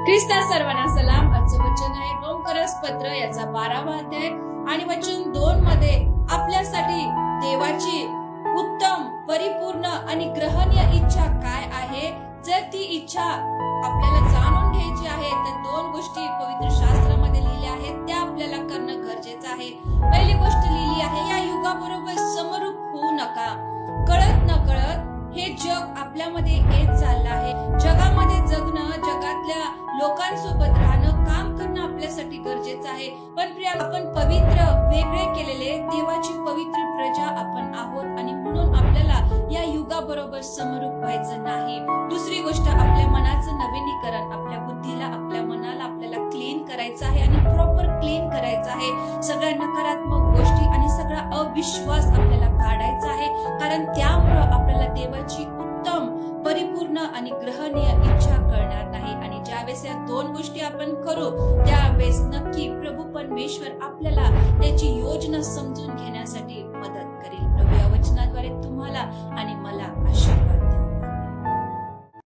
ख्रिस्ता सर्वांना सलाम. आजचं वचन आहे रोमकरस पत्र याचा 12वा अध्याय आणि वचन 2 मध्ये आपल्यासाठी देवाची उत्तम, परिपूर्ण आणि ग्रहणीय इच्छा काय आहे. जर ती इच्छा आपल्याला जाणून घ्यायची आहे तर 2 गोष्टी पवित्र शास्त्रामध्ये लिहिल्या आहेत, त्या आपल्याला करणं गरजेचं आहे. पहिली गोष्ट लिहिली आहे, या युगाबरोबर समरूप होऊ नका. कळत न कळत हे जग आपल्यामध्ये येत चाललं आहे. जगामध्ये जगणं, जगातल्या लोकांसोबत राहणं, काम करणं आपल्यासाठी गरजेचं आहे. पण प्रिया, आपण पवित्र, वेगळे केलेले देवाची पवित्र प्रजा आपण आहोत आणि म्हणून आपल्याला या युगाबरोबर समरूप व्हायचं नाही. दुसरी गोष्ट, आपल्या मनाचं नवीनीकरण, आपल्या बुद्धीला, आपल्या मनाला आपल्याला क्लीन करायचं आहे आणि प्रॉपर क्लीन करायचं आहे. सगळ्या नकारात्मक गोष्टी आणि सगळा अविश्वास आपल्याला काढायचा आहे, कारण त्यामुळं आपल्याला देवाची उत्तम, परिपूर्ण आणि ग्रहणीय इच्छा कळणार नाही. आणि ज्यावेळेस या 2 गोष्टी आपण करू त्यावेळेस नक्की प्रभू परमेश्वर आपल्याला त्याची योजना समजून